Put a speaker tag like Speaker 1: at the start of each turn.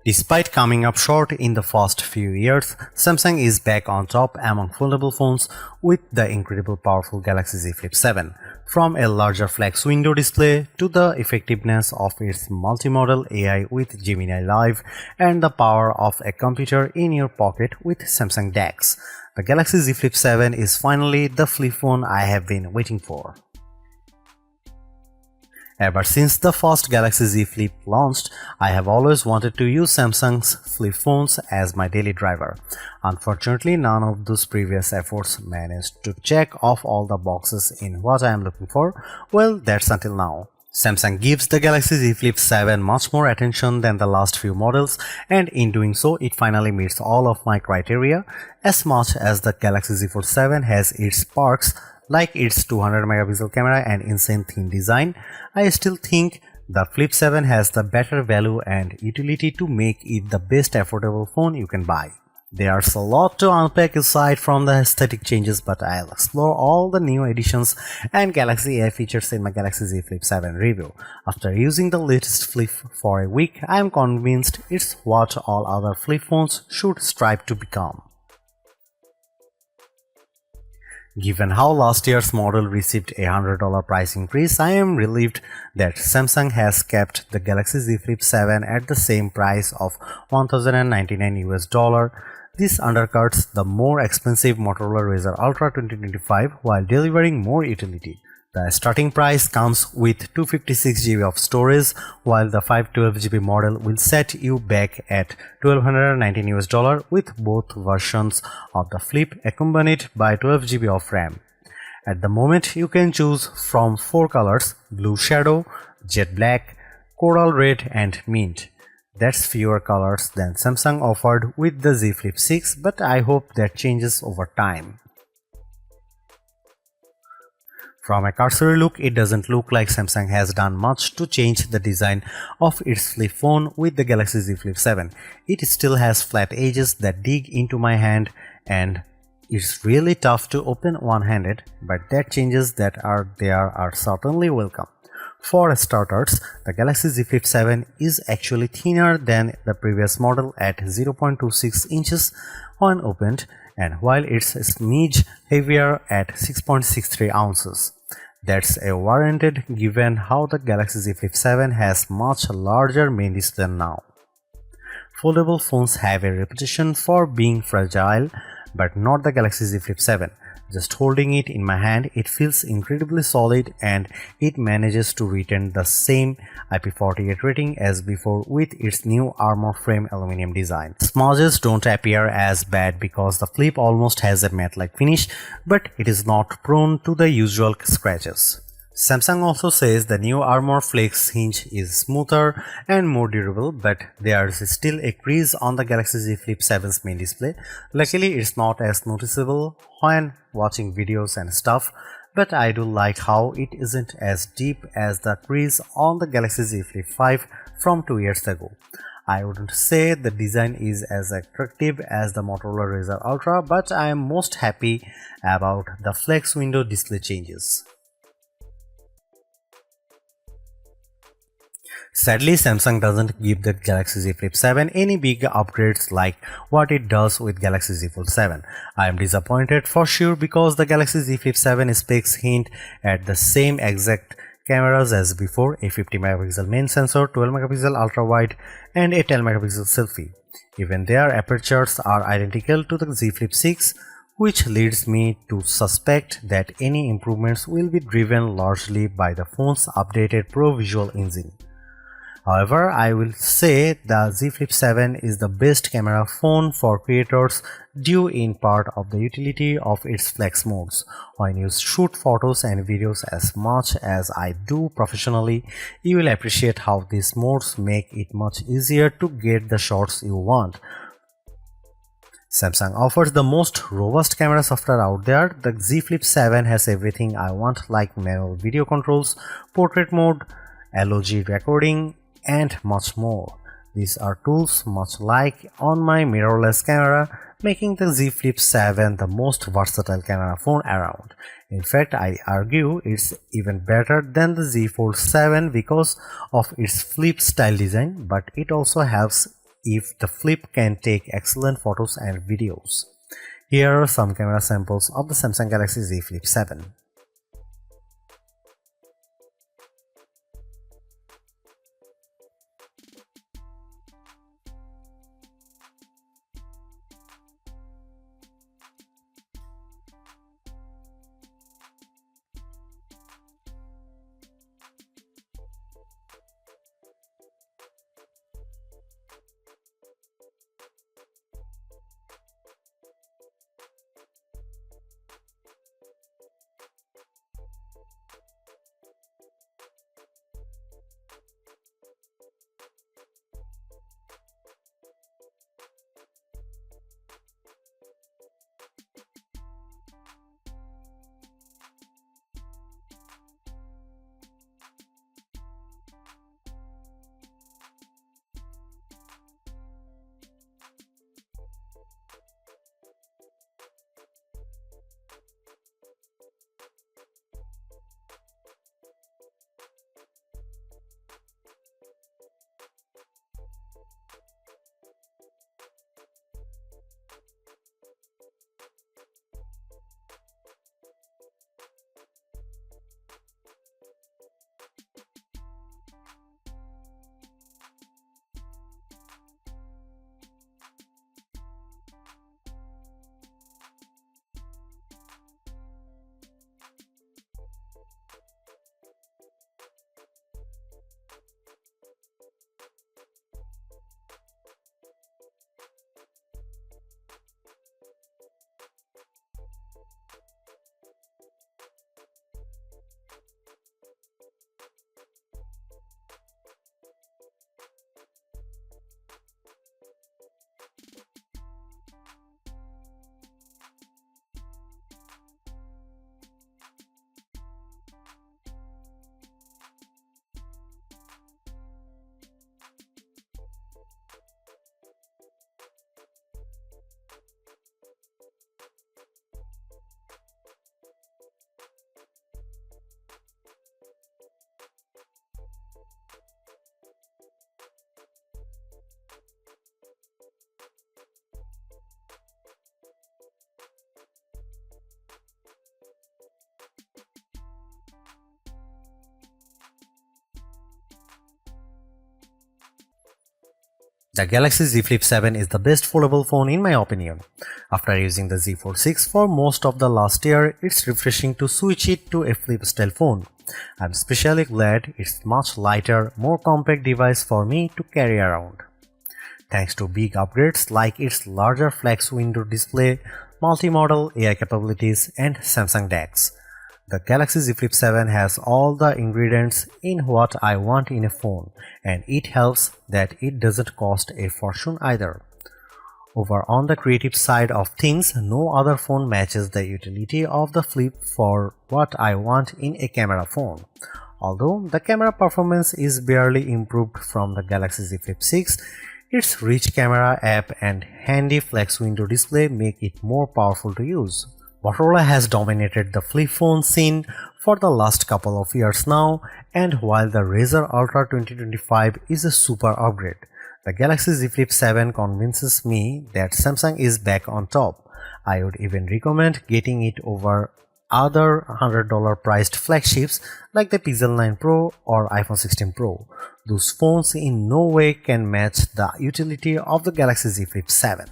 Speaker 1: Despite coming up short in the first few years, Samsung is back on top among foldable phones with the incredible powerful Galaxy Z Flip 7. From a larger flex window display to the effectiveness of its multimodal AI with Gemini Live and the power of a computer in your pocket with Samsung DeX, the Galaxy Z Flip 7 is finally the flip phone I have been waiting for. Ever since the first Galaxy Z Flip launched, I have always wanted to use Samsung's flip phones as my daily driver. Unfortunately, none of those previous efforts managed to check off all the boxes in what I am looking for. Well, that's until now. Samsung gives the Galaxy Z Flip 7 much more attention than the last few models, and in doing so, it finally meets all of my criteria. As much as the Galaxy Z Fold 7 has its perks, like its 200 megapixel camera and insane thin design, I still think the Flip 7 has the better value and utility to make it the best affordable phone you can buy. There's a lot to unpack aside from the aesthetic changes, but I'll explore all the new additions and Galaxy AI features in my Galaxy Z Flip 7 review. After using the latest Flip for a week, I am convinced it's what all other flip phones should strive to become. Given how last year's model received a $100 price increase, I am relieved that Samsung has kept the Galaxy Z Flip 7 at the same price of $1,099 US. This undercuts the more expensive Motorola Razr Ultra 2025 while delivering more utility. The starting price comes with 256 GB of storage, while the 512 GB model will set you back at $1,219 US with both versions of the Flip accompanied by 12 GB of RAM. At the moment, you can choose from 4 colors: Blue Shadow, Jet Black, Coral Red and Mint. That's fewer colors than Samsung offered with the Z Flip 6, but I hope that changes over time. From a cursory look, it doesn't look like Samsung has done much to change the design of its flip phone with the Galaxy Z Flip 7. It still has flat edges that dig into my hand, and it's really tough to open one-handed, but that changes that are there are certainly welcome. For starters, the Galaxy Z Flip 7 is actually thinner than the previous model at 0.26 inches when opened, and while it's a smidge heavier at 6.63 ounces. That's a warranted given how the Galaxy Z Flip 7 has much larger main display now. Foldable phones have a reputation for being fragile, but not the Galaxy Z Flip 7. Just holding it in my hand, it feels incredibly solid and it manages to retain the same IP48 rating as before with its new armor frame aluminum design. Smudges don't appear as bad because the Flip almost has a matte-like finish, but it is not prone to the usual scratches. Samsung also says the new armor flex hinge is smoother and more durable, but there's still a crease on the Galaxy Z Flip 7's main display. Luckily, it's not as noticeable when watching videos and stuff, but I do like how it isn't as deep as the crease on the Galaxy Z Flip 5 from 2 years ago. I wouldn't say the design is as attractive as the Motorola Razr Ultra, but I am most happy about the flex window display changes. Sadly, Samsung doesn't give the Galaxy Z Flip 7 any big upgrades like what it does with Galaxy Z Fold 7. I am disappointed for sure because the Galaxy Z Flip 7 specs hint at the same exact cameras as before: a 50 megapixel main sensor, 12 megapixel ultra wide and a 10 megapixel selfie. Even their apertures are identical to the Z Flip 6, which leads me to suspect that any improvements will be driven largely by the phone's updated Pro Visual engine. However, I will say the Z Flip 7 is the best camera phone for creators due in part of the utility of its flex modes. When you shoot photos and videos as much as I do professionally, you will appreciate how these modes make it much easier to get the shots you want. Samsung offers the most robust camera software out there. The Z Flip 7 has everything I want, like manual video controls, portrait mode, LOG recording, and much more. These are tools much like on my mirrorless camera, making the Z Flip 7 the most versatile camera phone around. In fact, I argue it's even better than the Z Fold 7 because of its flip style design, but it also helps if the Flip can take excellent photos and videos. Here are some camera samples of the Samsung Galaxy Z Flip 7. The Galaxy Z Flip 7 is the best foldable phone in my opinion. After using the Z Fold 6 for most of the last year, it's refreshing to switch it to a flip style phone. I'm especially glad it's much lighter, more compact device for me to carry around. Thanks to big upgrades like its larger flex window display, multi-modal AI capabilities, and Samsung DeX. The Galaxy Z Flip 7 has all the ingredients in what I want in a phone, and it helps that it doesn't cost a fortune either. Over on the creative side of things, no other phone matches the utility of the Flip for what I want in a camera phone. Although the camera performance is barely improved from the Galaxy Z Flip 6, its rich camera app and handy flex window display make it more powerful to use. Motorola has dominated the flip phone scene for the last couple of years now, and while the Razr Ultra 2025 is a super upgrade, the Galaxy Z Flip 7 convinces me that Samsung is back on top. I would even recommend getting it over other $100 priced flagships like the Pixel 9 Pro or iPhone 16 Pro. Those phones in no way can match the utility of the Galaxy Z Flip 7.